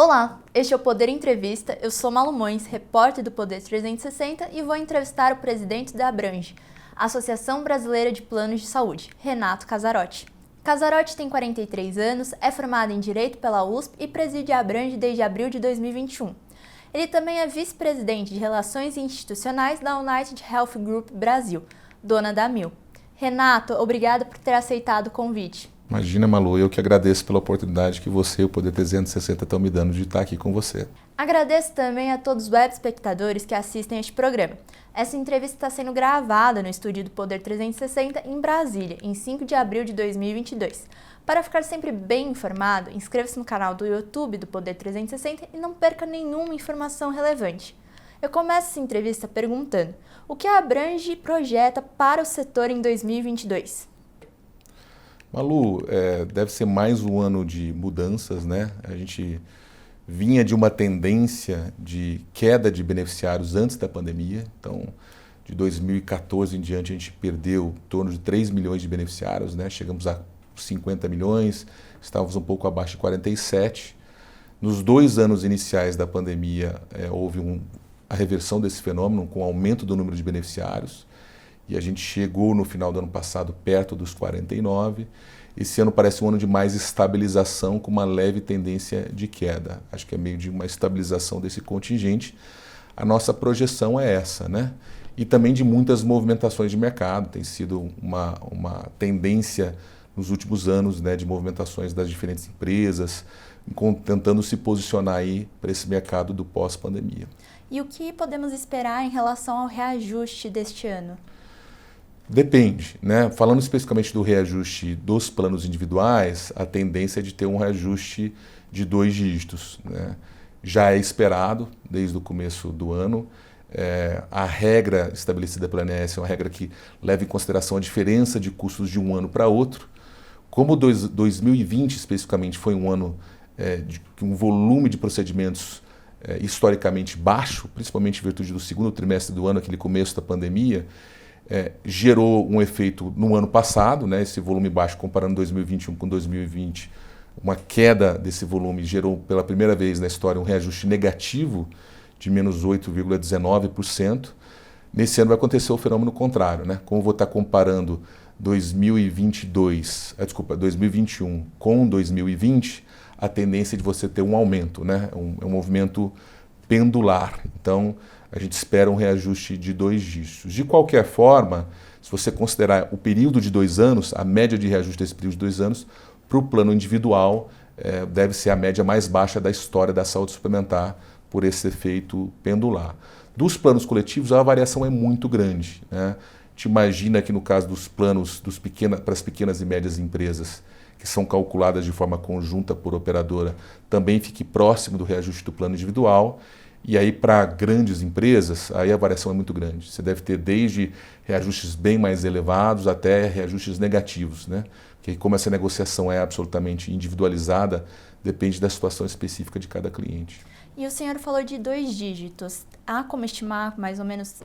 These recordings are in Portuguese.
Olá, este é o Poder Entrevista, eu sou Malu Mões, repórter do Poder 360 e vou entrevistar o presidente da Abrange, Associação Brasileira de Planos de Saúde, Renato Casarotti. Casarotti tem 43 anos, é formado em Direito pela USP e preside a Abrange desde abril de 2021. Ele também é vice-presidente de Relações Institucionais da United Health Group Brasil, dona da Amil. Renato, obrigado por ter aceitado o convite. Imagina, Malu, eu que agradeço pela oportunidade que você e o Poder 360 estão me dando de estar aqui com você. Agradeço também a todos os web espectadores que assistem este programa. Essa entrevista está sendo gravada no estúdio do Poder 360 em Brasília, em 5 de abril de 2022. Para ficar sempre bem informado, inscreva-se no canal do YouTube do Poder 360 e não perca nenhuma informação relevante. Eu começo essa entrevista perguntando: o que a Abrange projeta para o setor em 2022? Malu, deve ser mais um ano de mudanças, né? A gente vinha de uma tendência de queda de beneficiários antes da pandemia. Então, de 2014 em diante, a gente perdeu em torno de 3 milhões de beneficiários, né? Chegamos a 50 milhões, estávamos um pouco abaixo de 47. Nos 2 anos iniciais da pandemia, houve a reversão desse fenômeno com o aumento do número de beneficiários. E a gente chegou no final do ano passado perto dos 49. Esse ano parece um ano de mais estabilização com uma leve tendência de queda. Acho que é meio de uma estabilização desse contingente. A nossa projeção é essa, né? E também de muitas movimentações de mercado. Tem sido uma tendência nos últimos anos, né, de movimentações das diferentes empresas, tentando se posicionar aí para esse mercado do pós-pandemia. E o que podemos esperar em relação ao reajuste deste ano? Depende, né? Falando especificamente do reajuste dos planos individuais, a tendência é de ter um reajuste de 2 dígitos, né? Já é esperado desde o começo do ano. A regra estabelecida pela ANS é uma regra que leva em consideração a diferença de custos de um ano para outro. Como 2020 especificamente foi um ano de um volume de procedimentos historicamente baixo, principalmente em virtude do segundo trimestre do ano, aquele começo da pandemia, gerou um efeito no ano passado, né, esse volume baixo comparando 2021 com 2020, uma queda desse volume gerou pela primeira vez na história um reajuste negativo de menos 8,19%. Nesse ano vai acontecer o fenômeno contrário, né? Como vou estar comparando 2021 com 2020, a tendência é de você ter um aumento, né? Um movimento pendular. Então, a gente espera um reajuste de 2 dígitos. De qualquer forma, se você considerar o período de 2 anos, a média de reajuste desse período de 2 anos, para o plano individual, deve ser a média mais baixa da história da saúde suplementar por esse efeito pendular. Dos planos coletivos, a variação é muito grande, né? A gente imagina que no caso dos planos para as pequenas e médias empresas, que são calculadas de forma conjunta por operadora, também fique próximo do reajuste do plano individual. E aí, para grandes empresas, aí a variação é muito grande. Você deve ter desde reajustes bem mais elevados até reajustes negativos, né? Porque como essa negociação é absolutamente individualizada, depende da situação específica de cada cliente. E o senhor falou de 2 dígitos. Há como estimar mais ou menos?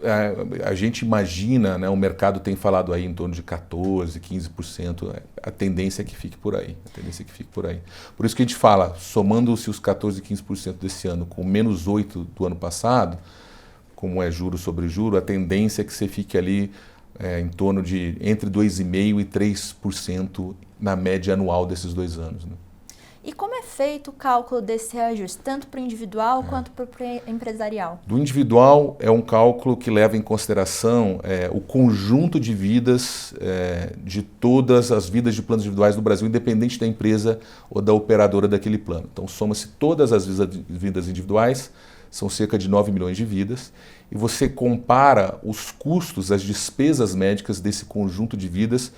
A gente imagina, né, o mercado tem falado aí em torno de 14%, 15%. A tendência é que fique por aí. Por isso que a gente fala, somando-se os 14% e 15% desse ano com menos 8% do ano passado, como é juro sobre juro, a tendência é que você fique ali em torno de entre 2,5% e 3% na média anual desses 2 anos, né? E como é feito o cálculo desse reajuste, tanto para o individual quanto para o empresarial? Do individual é um cálculo que leva em consideração o conjunto de vidas, de todas as vidas de planos individuais do Brasil, independente da empresa ou da operadora daquele plano. Então soma-se todas as vidas individuais, são cerca de 9 milhões de vidas, e você compara os custos, as despesas médicas desse conjunto de vidas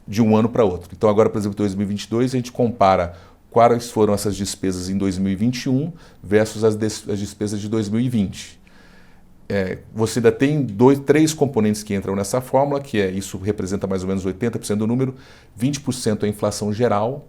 de um ano para outro. Então agora, por exemplo, em 2022, a gente compara quais foram essas despesas em 2021 versus as despesas de 2020. Você ainda tem 3 componentes que entram nessa fórmula, que isso representa mais ou menos 80% do número, 20% é a inflação geral,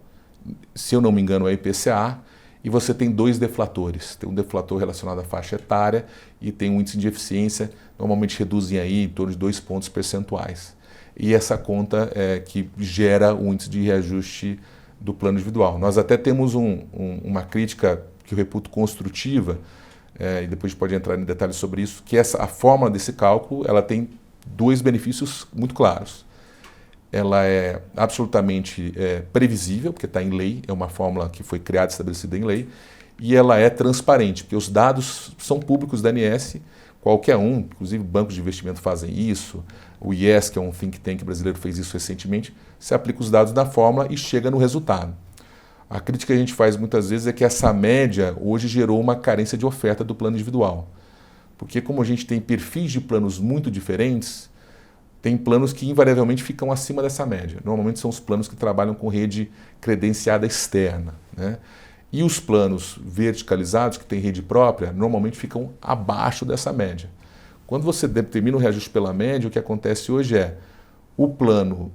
se eu não me engano é a IPCA, e você tem 2 deflatores. Tem um deflator relacionado à faixa etária e tem um índice de eficiência, normalmente reduzem aí em torno de 2 pontos percentuais. E essa conta que gera o índice de reajuste do plano individual. Nós até temos uma crítica que eu reputo construtiva, e depois a gente pode entrar em detalhes sobre isso, que a fórmula desse cálculo ela tem dois benefícios muito claros. Ela é absolutamente previsível, porque está em lei, é uma fórmula que foi criada e estabelecida em lei, e ela é transparente, porque os dados são públicos da ANS, qualquer um, inclusive bancos de investimento fazem isso, o IES, que é um think tank brasileiro, fez isso recentemente, você aplica os dados na fórmula e chega no resultado. A crítica que a gente faz muitas vezes é que essa média hoje gerou uma carência de oferta do plano individual, porque como a gente tem perfis de planos muito diferentes, tem planos que invariavelmente ficam acima dessa média. Normalmente são os planos que trabalham com rede credenciada externa, né? E os planos verticalizados, que têm rede própria, normalmente ficam abaixo dessa média. Quando você determina o reajuste pela média, o que acontece hoje é o plano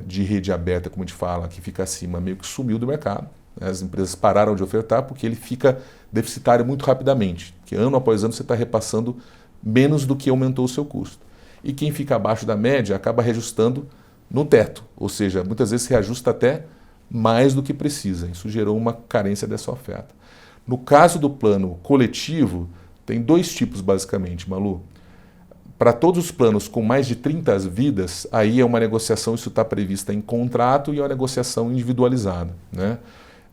de rede aberta, como a gente fala, que fica acima, meio que sumiu do mercado. As empresas pararam de ofertar porque ele fica deficitário muito rapidamente, que ano após ano você está repassando menos do que aumentou o seu custo. E quem fica abaixo da média acaba reajustando no teto, ou seja, muitas vezes se reajusta até mais do que precisa. Isso gerou uma carência dessa oferta. No caso do plano coletivo, tem dois tipos basicamente, Malu. Para todos os planos com mais de 30 vidas, aí é uma negociação, isso está prevista em contrato e é uma negociação individualizada, né?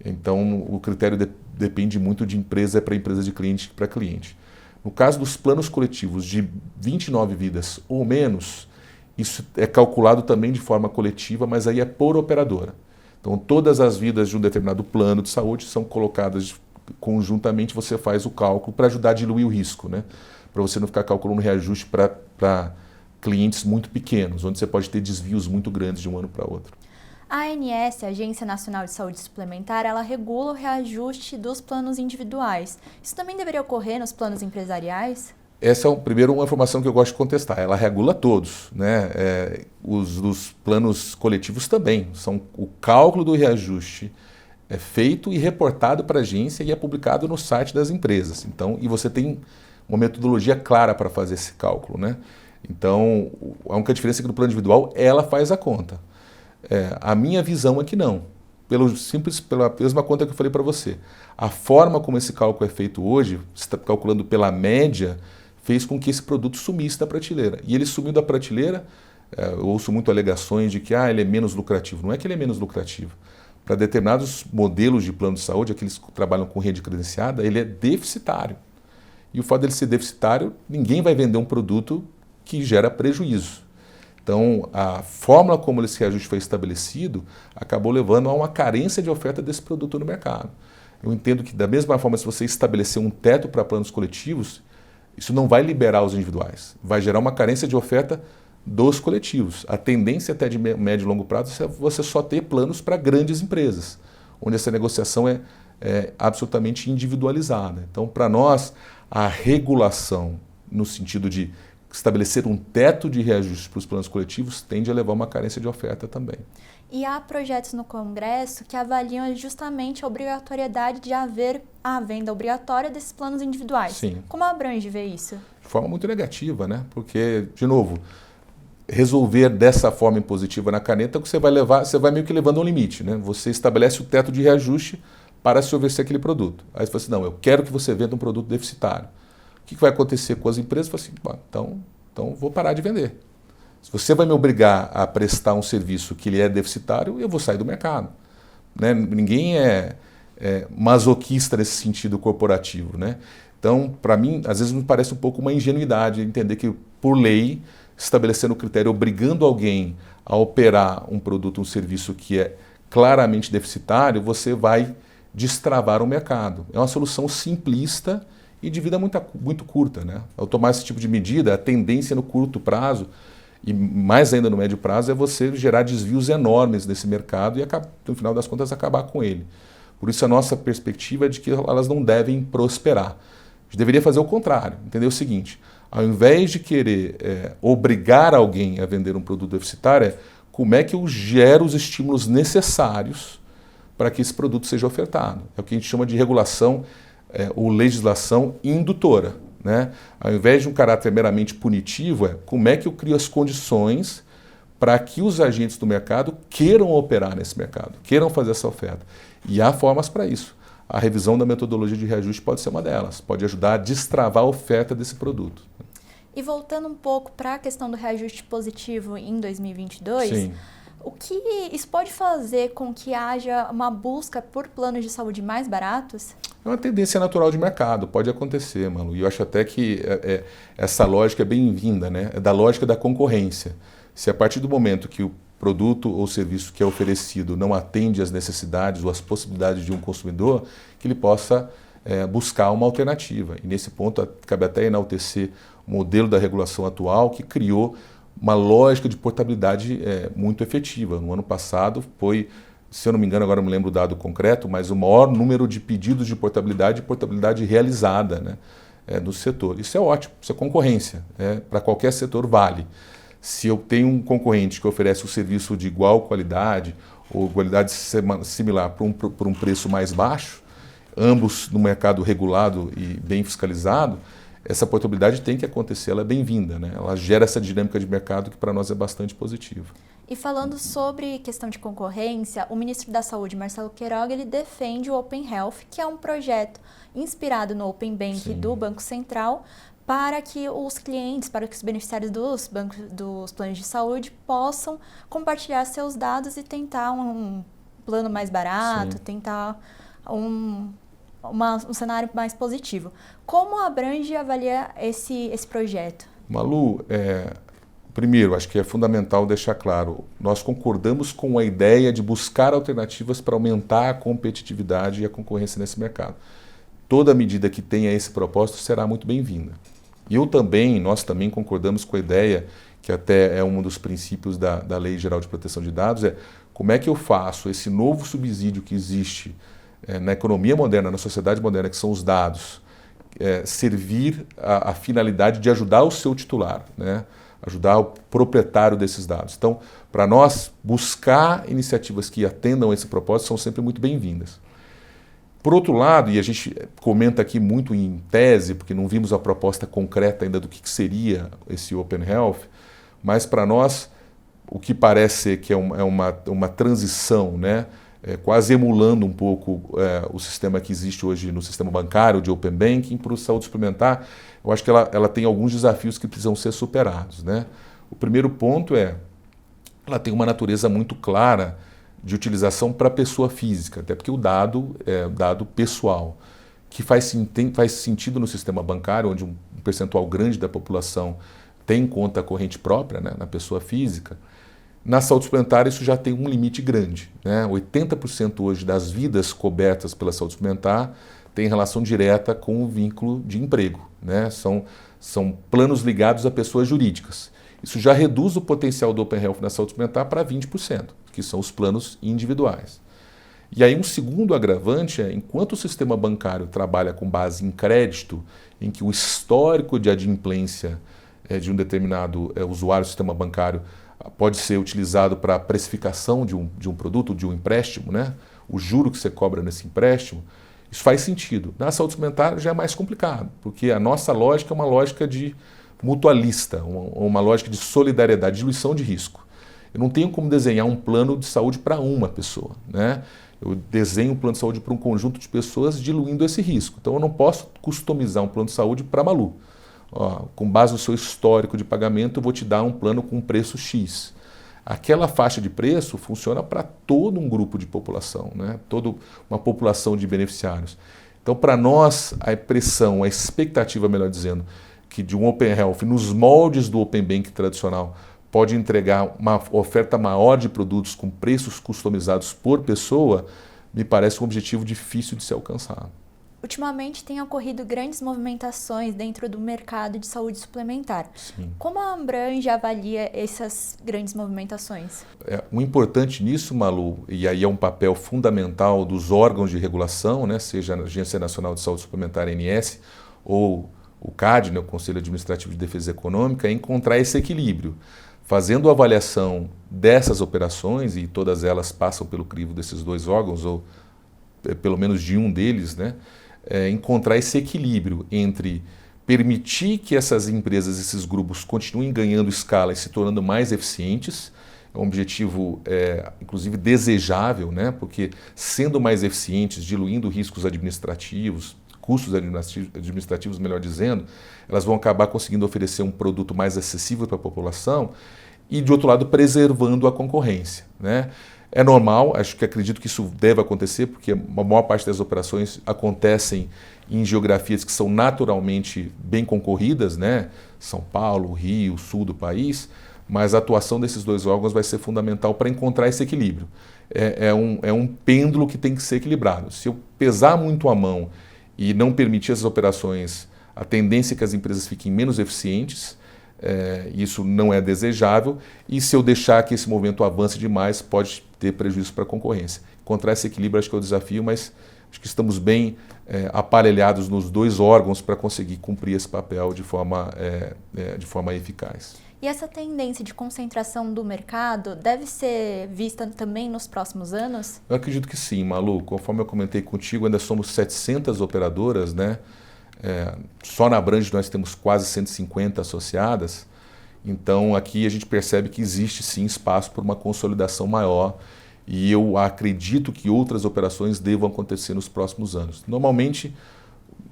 Então o critério depende muito de empresa para empresa, de cliente para cliente. No caso dos planos coletivos de 29 vidas ou menos, isso é calculado também de forma coletiva, mas aí é por operadora. Então, todas as vidas de um determinado plano de saúde são colocadas conjuntamente, você faz o cálculo para ajudar a diluir o risco, né? Para você não ficar calculando reajuste para clientes muito pequenos, onde você pode ter desvios muito grandes de um ano para outro. A ANS, a Agência Nacional de Saúde Suplementar, ela regula o reajuste dos planos individuais. Isso também deveria ocorrer nos planos empresariais? Essa é, primeiro, uma informação que eu gosto de contestar. Ela regula todos, né? Os planos coletivos também. O cálculo do reajuste é feito e reportado para a agência e é publicado no site das empresas. Então, e você tem uma metodologia clara para fazer esse cálculo, né? Então, a única diferença é que no plano individual ela faz a conta. A minha visão é que não. Pela mesma conta que eu falei para você. A forma como esse cálculo é feito hoje, você está calculando pela média, fez com que esse produto sumisse da prateleira. E ele sumiu da prateleira, eu ouço muito alegações de que ele é menos lucrativo. Não é que ele é menos lucrativo. Para determinados modelos de plano de saúde, aqueles que trabalham com rede credenciada, ele é deficitário. E o fato dele ser deficitário, ninguém vai vender um produto que gera prejuízo. Então, a fórmula como esse reajuste foi estabelecido acabou levando a uma carência de oferta desse produto no mercado. Eu entendo que, da mesma forma, se você estabelecer um teto para planos coletivos, isso não vai liberar os individuais, vai gerar uma carência de oferta dos coletivos. A tendência até de médio e longo prazo é você só ter planos para grandes empresas, onde essa negociação é absolutamente individualizada. Então, para nós, a regulação, no sentido de estabelecer um teto de reajuste para os planos coletivos, tende a levar a uma carência de oferta também. E há projetos no Congresso que avaliam justamente a obrigatoriedade de haver a venda obrigatória desses planos individuais. Sim. Como a Abrange vê isso? De forma muito negativa, né? Porque, de novo, resolver dessa forma impositiva na caneta, você vai meio que levando a um limite, né? Você estabelece o teto de reajuste para se oferecer aquele produto. Aí você fala assim, não, eu quero que você venda um produto deficitário. O que vai acontecer com as empresas? Fala assim, então vou parar de vender. Se você vai me obrigar a prestar um serviço que ele é deficitário, eu vou sair do mercado. Né? Ninguém é masoquista nesse sentido corporativo. Né? Então, para mim, às vezes me parece um pouco uma ingenuidade entender que, por lei, estabelecendo o critério, obrigando alguém a operar um produto, um serviço que é claramente deficitário, você vai destravar o mercado. É uma solução simplista e de vida muito curta. Né? Ao tomar esse tipo de medida, a tendência no curto prazo, e mais ainda no médio prazo, é você gerar desvios enormes nesse mercado e, no final das contas, acabar com ele. Por isso, a nossa perspectiva é de que elas não devem prosperar. A gente deveria fazer o contrário, entender o seguinte, ao invés de querer obrigar alguém a vender um produto deficitário, como é que eu gero os estímulos necessários para que esse produto seja ofertado. É o que a gente chama de regulação ou legislação indutora. Né? Ao invés de um caráter meramente punitivo, como é que eu crio as condições para que os agentes do mercado queiram operar nesse mercado, queiram fazer essa oferta. E há formas para isso. a revisão da metodologia de reajuste pode ser uma delas, pode ajudar a destravar a oferta desse produto. E voltando um pouco para a questão do reajuste positivo em 2022, Sim. O que isso pode fazer com que haja uma busca por planos de saúde mais baratos? É uma tendência natural de mercado, pode acontecer, Malu. E eu acho até que essa lógica é bem-vinda, né? É da lógica da concorrência. Se a partir do momento que o produto ou serviço que é oferecido não atende às necessidades ou às possibilidades de um consumidor, que ele possa buscar uma alternativa. E nesse ponto, cabe até enaltecer o modelo da regulação atual que criou uma lógica de portabilidade muito efetiva. No ano passado foi, se eu não me engano, agora não me lembro o dado concreto, mas o maior número de pedidos de portabilidade e portabilidade realizada, né, no setor. Isso é ótimo, isso é concorrência. Para qualquer setor vale. Se eu tenho um concorrente que oferece um serviço de igual qualidade ou qualidade similar por um preço mais baixo, ambos no mercado regulado e bem fiscalizado, essa portabilidade tem que acontecer, ela é bem-vinda, né? Ela gera essa dinâmica de mercado que para nós é bastante positiva. E falando sobre questão de concorrência, o ministro da Saúde, Marcelo Queiroga, ele defende o Open Health, que é um projeto inspirado no Open Bank Sim. do Banco Central, para que os clientes, para que os beneficiários dos planos de saúde possam compartilhar seus dados e tentar um plano mais barato, Sim. tentar um cenário mais positivo. Como a Abrange avalia esse projeto? Malu, primeiro, acho que é fundamental deixar claro, nós concordamos com a ideia de buscar alternativas para aumentar a competitividade e a concorrência nesse mercado. Toda medida que tenha esse propósito será muito bem-vinda. E nós também concordamos com a ideia, que até é um dos princípios da Lei Geral de Proteção de Dados, como é que eu faço esse novo subsídio que existe na economia moderna, na sociedade moderna, que são os dados, servir a finalidade de ajudar o seu titular, né? Ajudar o proprietário desses dados. Então, para nós, buscar iniciativas que atendam a esse propósito são sempre muito bem-vindas. Por outro lado, e a gente comenta aqui muito em tese, porque não vimos a proposta concreta ainda do que seria esse Open Health, mas para nós, o que parece ser que é uma transição, né? Quase emulando um pouco o sistema que existe hoje no sistema bancário de Open Banking para o saúde suplementar, eu acho que ela tem alguns desafios que precisam ser superados, né? O primeiro ponto ela tem uma natureza muito clara de utilização para a pessoa física, até porque o dado é dado pessoal, que faz sentido no sistema bancário, onde um percentual grande da população tem conta corrente própria, né, na pessoa física. Na saúde suplementar isso já tem um limite grande, né? 80% hoje das vidas cobertas pela saúde suplementar tem relação direta com o vínculo de emprego, né? São planos ligados a pessoas jurídicas. Isso já reduz o potencial do Open Health na saúde suplementar para 20%, que são os planos individuais. E aí um segundo agravante enquanto o sistema bancário trabalha com base em crédito, em que o histórico de adimplência de um determinado usuário do sistema bancário pode ser utilizado para a precificação de um produto, de um empréstimo, né? O juro que você cobra nesse empréstimo, isso faz sentido. Na saúde suplementar já é mais complicado, porque a nossa lógica é uma lógica de mutualista, uma lógica de solidariedade, diluição de risco. Eu não tenho como desenhar um plano de saúde para uma pessoa, né? Eu desenho um plano de saúde para um conjunto de pessoas diluindo esse risco. Então eu não posso customizar um plano de saúde para Malu. Com base no seu histórico de pagamento, eu vou te dar um plano com preço X. Aquela faixa de preço funciona para todo um grupo de população, né? Toda uma população de beneficiários. Então, para nós, a impressão, a expectativa, melhor dizendo, que de um Open Health, nos moldes do Open Bank tradicional, pode entregar uma oferta maior de produtos com preços customizados por pessoa, me parece um objetivo difícil de ser alcançado. Ultimamente tem ocorrido grandes movimentações dentro do mercado de saúde suplementar. Sim. Como a Abrange avalia essas grandes movimentações? O importante nisso, Malu, e aí é um papel fundamental dos órgãos de regulação, né, seja a Agência Nacional de Saúde Suplementar, ANS, ou o CAD, né, o Conselho Administrativo de Defesa Econômica, é encontrar esse equilíbrio. Fazendo a avaliação dessas operações, e todas elas passam pelo crivo desses dois órgãos, ou pelo menos de um deles, né, encontrar esse equilíbrio entre permitir que essas empresas, esses grupos continuem ganhando escala e se tornando mais eficientes. é um objetivo, inclusive, desejável, né? Porque sendo mais eficientes, diluindo riscos administrativos, custos administrativos, melhor dizendo, elas vão acabar conseguindo oferecer um produto mais acessível para a população e, de outro lado, preservando a concorrência, né? É normal, acredito que isso deve acontecer, porque a maior parte das operações acontecem em geografias que são naturalmente bem concorridas, né? São Paulo, Rio, sul do país, mas a atuação desses dois órgãos vai ser fundamental para encontrar esse equilíbrio. É um pêndulo que tem que ser equilibrado. Se eu pesar muito a mão e não permitir essas operações, a tendência é que as empresas fiquem menos eficientes, isso não é desejável, e se eu deixar que esse movimento avance demais, pode ter prejuízo para a concorrência. Encontrar esse equilíbrio acho que é o desafio, mas acho que estamos bem aparelhados nos dois órgãos para conseguir cumprir esse papel de forma eficaz. E essa tendência de concentração do mercado deve ser vista também nos próximos anos? Eu acredito que sim, Malu. Conforme eu comentei contigo, ainda somos 700 operadoras, né? Só na Abrange nós temos quase 150 associadas. Então aqui a gente percebe que existe sim espaço para uma consolidação maior e eu acredito que outras operações devam acontecer nos próximos anos. Normalmente,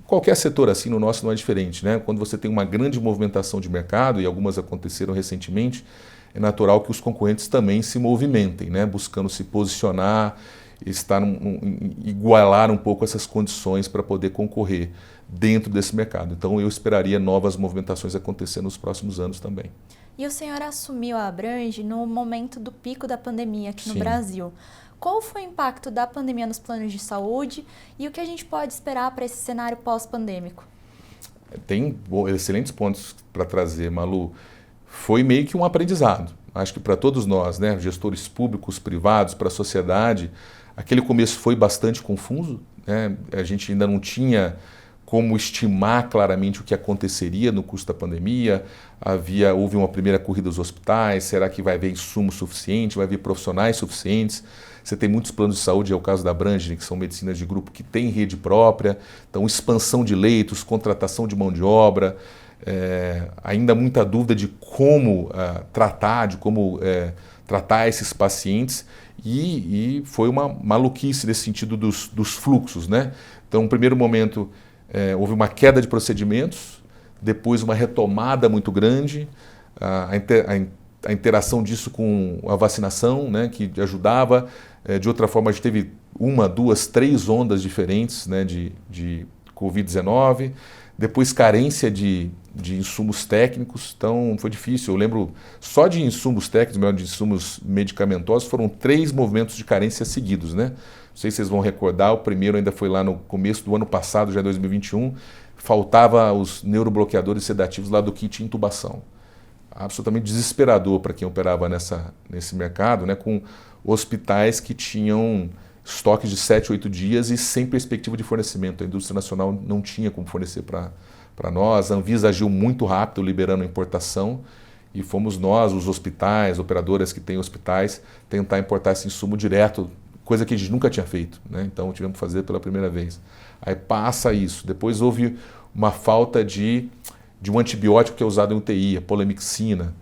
qualquer setor assim, no nosso não é diferente, né? Quando você tem uma grande movimentação de mercado, e algumas aconteceram recentemente, é natural que os concorrentes também se movimentem, né? Buscando se posicionar, igualar um pouco essas condições para poder concorrer dentro desse mercado. Então eu esperaria novas movimentações acontecer nos próximos anos também. E o senhor assumiu a Abrange no momento do pico da pandemia aqui no Sim. Brasil. Qual foi o impacto da pandemia nos planos de saúde e o que a gente pode esperar para esse cenário pós-pandêmico? Tem excelentes pontos para trazer, Malu. Foi meio que um aprendizado. Acho que para todos nós, né, gestores públicos, privados, para a sociedade, aquele começo foi bastante confuso, né? A gente ainda não tinha como estimar claramente o que aconteceria no curso da pandemia. Houve uma primeira corrida aos hospitais, será que vai haver insumo suficiente, vai haver profissionais suficientes? Você tem muitos planos de saúde, é o caso da Abrange, que são medicinas de grupo que têm rede própria, então expansão de leitos, contratação de mão de obra, ainda muita dúvida de como tratar esses pacientes e foi uma maluquice nesse sentido dos fluxos, né? Então, no primeiro momento, houve uma queda de procedimentos, depois uma retomada muito grande, a interação disso com a vacinação, né, que ajudava. De outra forma, a gente teve 1, 2, 3 ondas diferentes, né, de Covid-19, depois carência de insumos técnicos, então foi difícil. Eu lembro, só de insumos técnicos, de insumos medicamentosos, foram 3 movimentos de carência seguidos, né? Não sei se vocês vão recordar, o primeiro ainda foi lá no começo do ano passado, já 2021, faltava os neurobloqueadores sedativos lá do kit intubação. Absolutamente desesperador para quem operava nesse mercado, né, com hospitais que tinham estoques de 7, 8 dias e sem perspectiva de fornecimento. A indústria nacional não tinha como fornecer para nós. A Anvisa agiu muito rápido, liberando a importação, e fomos nós, os hospitais, operadoras que têm hospitais, tentar importar esse insumo direto, coisa que a gente nunca tinha feito, né? Então tivemos que fazer pela primeira vez. Aí passa isso. Depois houve uma falta de um antibiótico que é usado em UTI, a polemixina,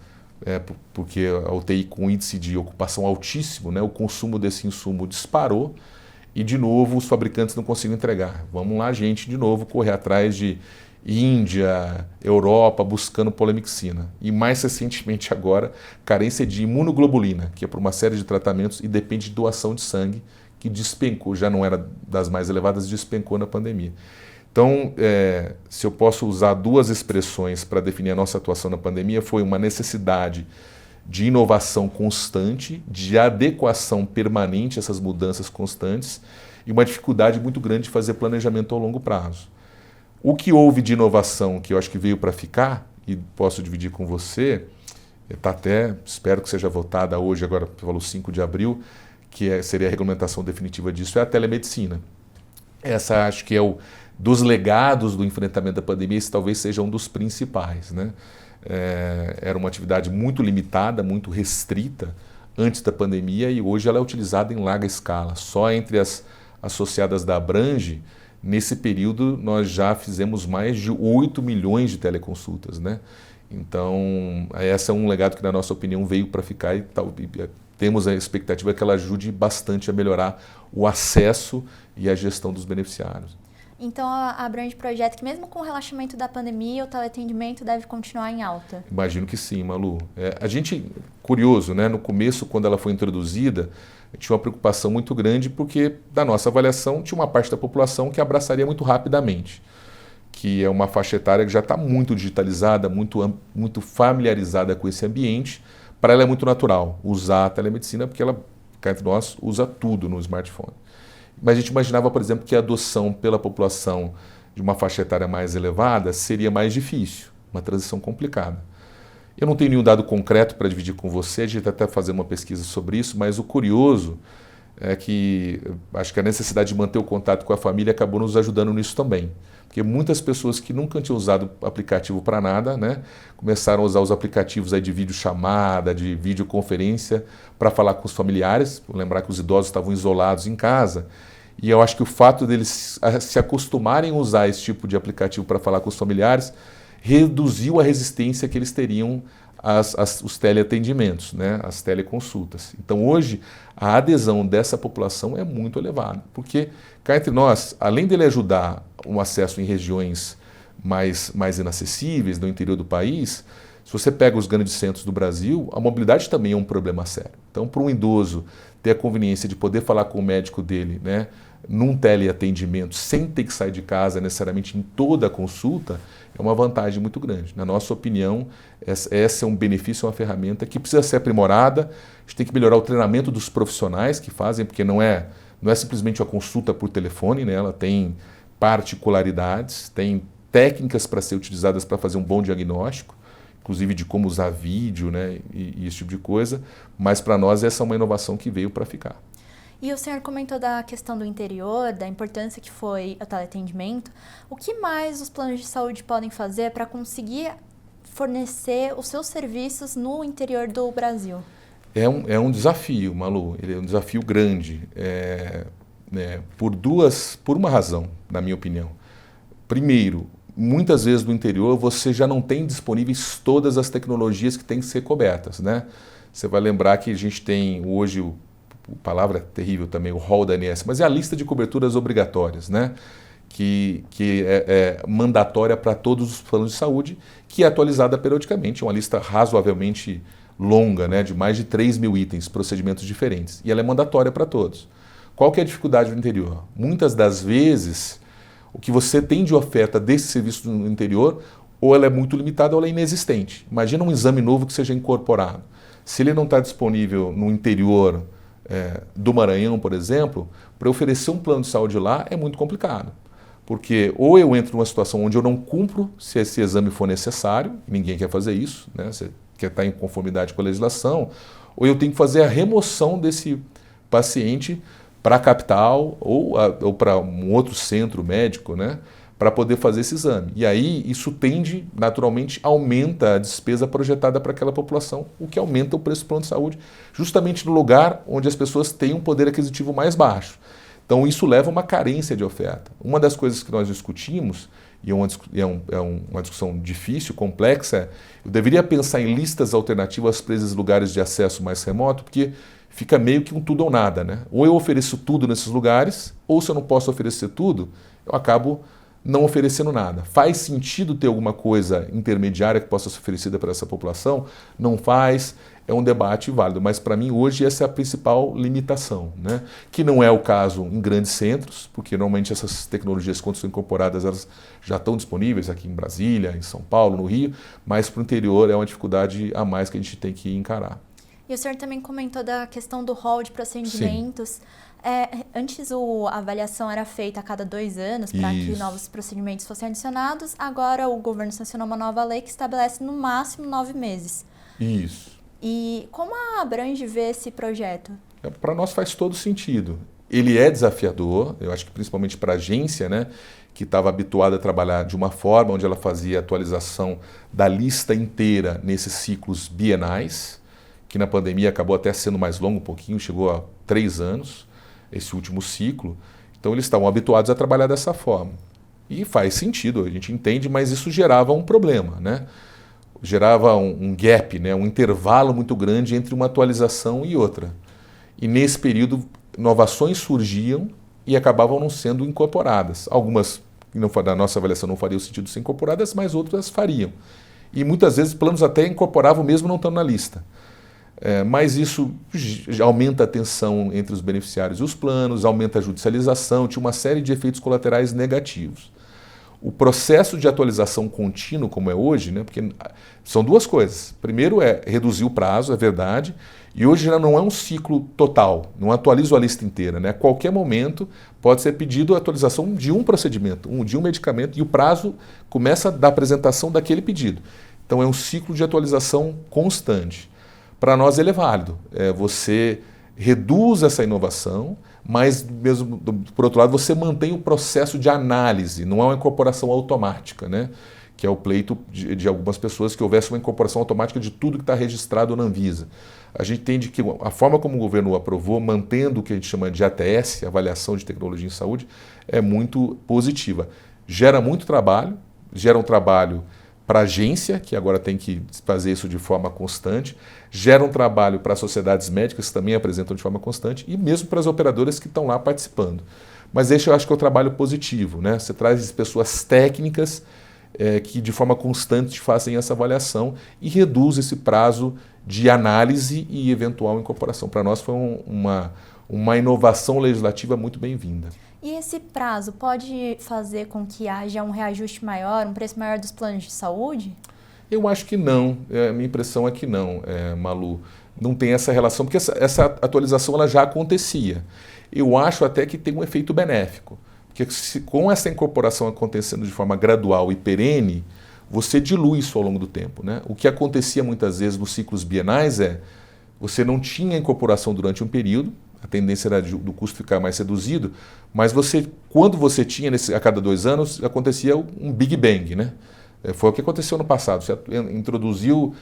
porque a UTI com índice de ocupação altíssimo, né, o consumo desse insumo disparou e, de novo, os fabricantes não conseguiram entregar. Vamos lá, gente, de novo, correr atrás de Índia, Europa, buscando polemixina. E mais recentemente agora, carência de imunoglobulina, que é por uma série de tratamentos e depende de doação de sangue, que despencou, já não era das mais elevadas, despencou na pandemia. Então, se eu posso usar 2 expressões para definir a nossa atuação na pandemia, foi uma necessidade de inovação constante, de adequação permanente a essas mudanças constantes e uma dificuldade muito grande de fazer planejamento ao longo prazo. O que houve de inovação, que eu acho que veio para ficar, e posso dividir com você, espero que seja votada hoje, agora pelo 5 de abril, que seria a regulamentação definitiva disso, é a telemedicina. Essa acho que é dos legados do enfrentamento da pandemia, esse talvez seja um dos principais, né? Era uma atividade muito limitada, muito restrita antes da pandemia e hoje ela é utilizada em larga escala. Só entre as associadas da Abrange, nesse período nós já fizemos mais de 8 milhões de teleconsultas, né? Então, esse é um legado que, na nossa opinião, veio para ficar e temos a expectativa que ela ajude bastante a melhorar o acesso e a gestão dos beneficiários. Então, abrange projeto que mesmo com o relaxamento da pandemia, o teleatendimento deve continuar em alta? Imagino que sim, Malu. A gente, curioso, né? No começo, quando ela foi introduzida, tinha uma preocupação muito grande porque, da nossa avaliação, tinha uma parte da população que abraçaria muito rapidamente, que é uma faixa etária que já está muito digitalizada, muito familiarizada com esse ambiente. Para ela é muito natural usar a telemedicina porque ela, cá entre nós, usa tudo no smartphone. Mas a gente imaginava, por exemplo, que a adoção pela população de uma faixa etária mais elevada seria mais difícil, uma transição complicada. Eu não tenho nenhum dado concreto para dividir com você, a gente está até fazendo uma pesquisa sobre isso, mas o curioso é que acho que a necessidade de manter o contato com a família acabou nos ajudando nisso também. Porque muitas pessoas que nunca tinham usado aplicativo para nada, né, começaram a usar os aplicativos aí de videochamada, de videoconferência para falar com os familiares. Vou lembrar que os idosos estavam isolados em casa. E eu acho que o fato deles se acostumarem a usar esse tipo de aplicativo para falar com os familiares reduziu a resistência que eles teriam os teleatendimentos, né, as teleconsultas. Então hoje a adesão dessa população é muito elevada, porque cá entre nós, além dele ajudar o acesso em regiões mais inacessíveis no interior do país, se você pega os grandes centros do Brasil, a mobilidade também é um problema sério. Então, para um idoso ter a conveniência de poder falar com o médico dele, né, num teleatendimento, sem ter que sair de casa necessariamente em toda a consulta, é uma vantagem muito grande. Na nossa opinião, essa é um benefício, uma ferramenta que precisa ser aprimorada. A gente tem que melhorar o treinamento dos profissionais que fazem, porque não é simplesmente a consulta por telefone, né? Ela tem particularidades, tem técnicas para ser utilizadas para fazer um bom diagnóstico, inclusive de como usar vídeo, né, e esse tipo de coisa, mas para nós essa é uma inovação que veio para ficar. E o senhor comentou da questão do interior, da importância que foi o teleatendimento. O que mais os planos de saúde podem fazer para conseguir fornecer os seus serviços no interior do Brasil? É um desafio, Malu, ele é um desafio grande, por uma razão, na minha opinião. Primeiro, muitas vezes no interior você já não tem disponíveis todas as tecnologias que têm que ser cobertas, né? Você vai lembrar que a gente tem hoje, a palavra é terrível também, o rol da ANS, mas é a lista de coberturas obrigatórias, né? Que é mandatória para todos os planos de saúde, que é atualizada periodicamente, é uma lista razoavelmente longa, né? De mais de 3 mil itens, procedimentos diferentes, e ela é mandatória para todos. Qual que é a dificuldade no interior? Muitas das vezes, o que você tem de oferta desse serviço no interior, ou ela é muito limitada ou ela é inexistente. Imagina um exame novo que seja incorporado. Se ele não está disponível no interior do Maranhão, por exemplo, para oferecer um plano de saúde lá é muito complicado. Porque ou eu entro numa situação onde eu não cumpro se esse exame for necessário, ninguém quer fazer isso, né? Você quer estar em conformidade com a legislação, ou eu tenho que fazer a remoção desse paciente para a capital ou para um outro centro médico, né, para poder fazer esse exame. E aí isso tende, naturalmente, aumenta a despesa projetada para aquela população, o que aumenta o preço do plano de saúde, justamente no lugar onde as pessoas têm um poder aquisitivo mais baixo. Então isso leva a uma carência de oferta. Uma das coisas que nós discutimos, e é uma discussão difícil, complexa, eu deveria pensar em listas alternativas para esses lugares de acesso mais remoto, porque fica meio que um tudo ou nada, né? Ou eu ofereço tudo nesses lugares, ou se eu não posso oferecer tudo, eu acabo não oferecendo nada. Faz sentido ter alguma coisa intermediária que possa ser oferecida para essa população? Não faz, é um debate válido, mas para mim hoje essa é a principal limitação, né? Que não é o caso em grandes centros, porque normalmente essas tecnologias, quando são incorporadas, elas já estão disponíveis aqui em Brasília, em São Paulo, no Rio, mas para o interior é uma dificuldade a mais que a gente tem que encarar. E o senhor também comentou da questão do rol de procedimentos. Antes a avaliação era feita a cada 2 anos para que novos procedimentos fossem adicionados. Agora o governo sancionou uma nova lei que estabelece no máximo 9 meses. Isso. E como a Abrange vê esse projeto? Para nós faz todo sentido. Ele é desafiador, eu acho que principalmente para a agência, né, que estava habituada a trabalhar de uma forma onde ela fazia a atualização da lista inteira nesses ciclos bienais, que na pandemia acabou até sendo mais longo um pouquinho, chegou a 3 anos, esse último ciclo. Então eles estavam habituados a trabalhar dessa forma. E faz sentido, a gente entende, mas isso gerava um problema, né? gerava um gap, né, um intervalo muito grande entre uma atualização e outra. E nesse período, inovações surgiam e acabavam não sendo incorporadas. Algumas, na nossa avaliação, não fariam sentido ser incorporadas, mas outras fariam. E muitas vezes planos até incorporavam mesmo não estando na lista. Mas isso aumenta a tensão entre os beneficiários e os planos, aumenta a judicialização, tinha uma série de efeitos colaterais negativos. O processo de atualização contínuo, como é hoje, né, porque são duas coisas. Primeiro é reduzir o prazo, é verdade, e hoje já não é um ciclo total, não atualizo a lista inteira. Né? A qualquer momento pode ser pedido a atualização de um procedimento, de um medicamento, e o prazo começa da apresentação daquele pedido. Então é um ciclo de atualização constante. Para nós ele é válido. Você reduz essa inovação, mas mesmo por outro lado você mantém o processo de análise, não é uma incorporação automática, né? Que é o pleito de algumas pessoas que houvesse uma incorporação automática de tudo que está registrado na Anvisa. A gente entende que a forma como o governo aprovou, mantendo o que a gente chama de ATS, Avaliação de Tecnologia em Saúde, é muito positiva. Gera muito trabalho, gera um trabalho para a agência, que agora tem que fazer isso de forma constante, gera um trabalho para as sociedades médicas, que também apresentam de forma constante, e mesmo para as operadoras que estão lá participando. Mas esse eu acho que é o trabalho positivo, né? Você traz pessoas técnicas que de forma constante fazem essa avaliação e reduz esse prazo de análise e eventual incorporação. Para nós foi uma inovação legislativa muito bem-vinda. E esse prazo pode fazer com que haja um reajuste maior, um preço maior dos planos de saúde? Eu acho que não. A minha impressão é que não, Malu. Não tem essa relação, porque essa atualização ela já acontecia. Eu acho até que tem um efeito benéfico. Porque com essa incorporação acontecendo de forma gradual e perene, você dilui isso ao longo do tempo. Né? O que acontecia muitas vezes nos ciclos bienais você não tinha incorporação durante um período, a tendência era do custo ficar mais reduzido, mas quando você tinha, a cada 2 anos, acontecia um Big Bang. Né? Foi o que aconteceu no passado. Você introduziu,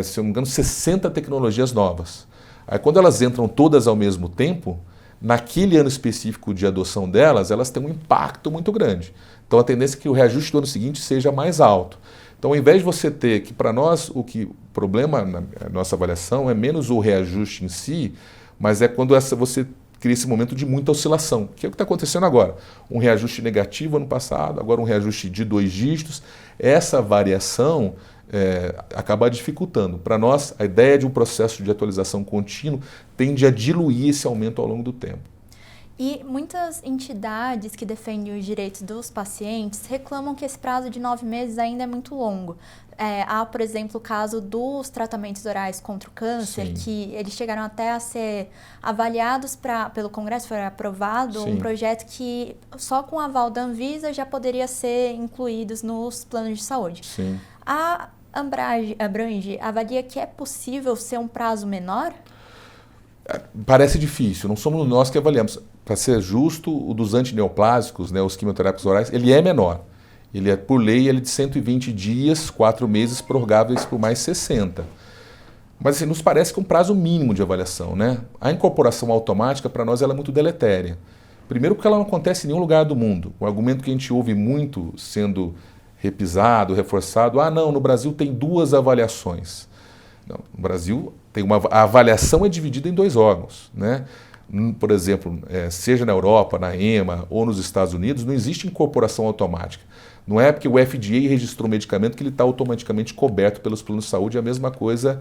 se não me engano, 60 tecnologias novas. Aí quando elas entram todas ao mesmo tempo, naquele ano específico de adoção delas, elas têm um impacto muito grande. Então a tendência é que o reajuste do ano seguinte seja mais alto. Então ao invés de você ter, que para nós o problema na nossa avaliação é menos o reajuste em si, mas é quando você cria esse momento de muita oscilação, que é o que está acontecendo agora. Um reajuste negativo ano passado, agora um reajuste de 2 dígitos. Essa variação acaba dificultando. Para nós, a ideia de um processo de atualização contínuo tende a diluir esse aumento ao longo do tempo. E muitas entidades que defendem os direitos dos pacientes reclamam que esse prazo de 9 meses ainda é muito longo. Há, por exemplo, o caso dos tratamentos orais contra o câncer, Sim. que eles chegaram até a ser avaliados pelo Congresso, foi aprovado Sim. um projeto que só com o aval da Anvisa já poderia ser incluídos nos planos de saúde. Sim. A Abrange avalia que é possível ser um prazo menor? Parece difícil, não somos nós que avaliamos. Para ser justo, o dos antineoplásicos, né, os quimioterápicos orais, ele é menor. Ele é, por lei, ele é de 120 dias, 4 meses, prorrogáveis por mais 60. Mas assim, nos parece que é um prazo mínimo de avaliação. Né? A incorporação automática, para nós, ela é muito deletéria. Primeiro porque ela não acontece em nenhum lugar do mundo. O argumento que a gente ouve muito sendo repisado, reforçado, não, no Brasil tem 2 avaliações. Não, no Brasil, a avaliação é dividida em 2 órgãos. Né? Por exemplo, seja na Europa, na EMA ou nos Estados Unidos, não existe incorporação automática. Não é porque o FDA registrou o medicamento que ele está automaticamente coberto pelos planos de saúde, é a mesma coisa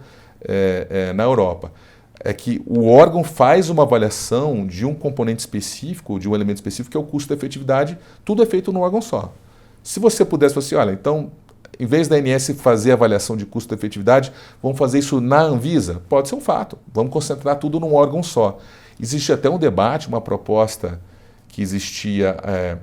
na Europa. É que o órgão faz uma avaliação de um componente específico, de um elemento específico, que é o custo da efetividade, tudo é feito num órgão só. Se você pudesse falar assim, olha, então, em vez da ANS fazer a avaliação de custo da efetividade, vamos fazer isso na Anvisa? Pode ser um fato, vamos concentrar tudo num órgão só. Existe até um debate, uma proposta que existia,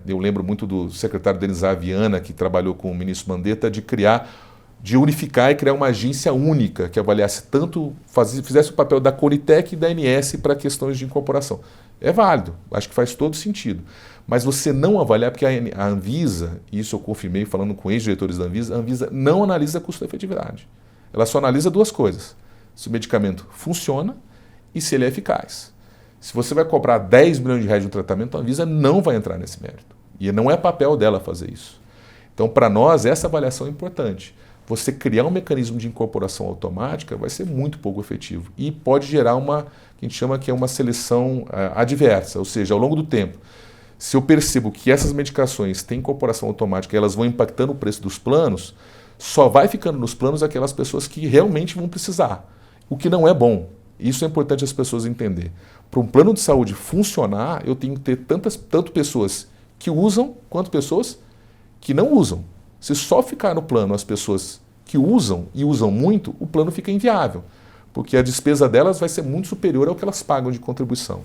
eu lembro muito do secretário Denizar Viana, que trabalhou com o ministro Mandetta, de unificar e criar uma agência única que avaliasse tanto, fizesse o papel da Conitec e da ANS para questões de incorporação. É válido, acho que faz todo sentido. Mas você não avaliar, porque a Anvisa, isso eu confirmei falando com ex-diretores da Anvisa, a Anvisa não analisa custo-efetividade. Ela só analisa 2 coisas. Se o medicamento funciona e se ele é eficaz. Se você vai cobrar 10 milhões de reais de um tratamento, a Anvisa não vai entrar nesse mérito. E não é papel dela fazer isso. Então, para nós, essa avaliação é importante. você criar um mecanismo de incorporação automática vai ser muito pouco efetivo e pode gerar uma, que a gente chama que é uma seleção adversa, ou seja, ao longo do tempo, se eu percebo que essas medicações têm incorporação automática e elas vão impactando o preço dos planos, só vai ficando nos planos aquelas pessoas que realmente vão precisar, o que não é bom. Isso é importante as pessoas entenderem. Para um plano de saúde funcionar, eu tenho que ter tanto pessoas que usam quanto pessoas que não usam. Se só ficar no plano as pessoas que usam e usam muito, o plano fica inviável, porque a despesa delas vai ser muito superior ao que elas pagam de contribuição.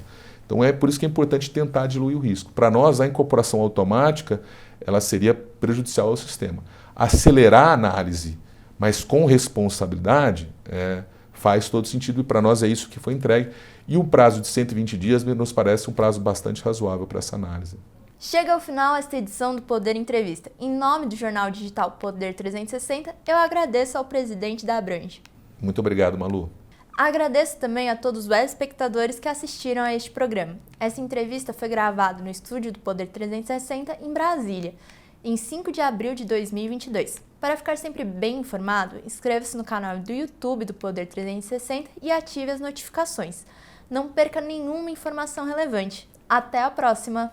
Então é por isso que é importante tentar diluir o risco. Para nós, a incorporação automática ela seria prejudicial ao sistema. Acelerar a análise, mas com responsabilidade, faz todo sentido e para nós é isso que foi entregue. E o prazo de 120 dias nos parece um prazo bastante razoável para essa análise. Chega ao final esta edição do Poder Entrevista. Em nome do jornal digital Poder 360, eu agradeço ao presidente da Abrange. Muito obrigado, Malu. Agradeço também a todos os espectadores que assistiram a este programa. Essa entrevista foi gravada no estúdio do Poder 360 em Brasília, em 5 de abril de 2022. Para ficar sempre bem informado, inscreva-se no canal do YouTube do Poder 360 e ative as notificações. Não perca nenhuma informação relevante. Até a próxima!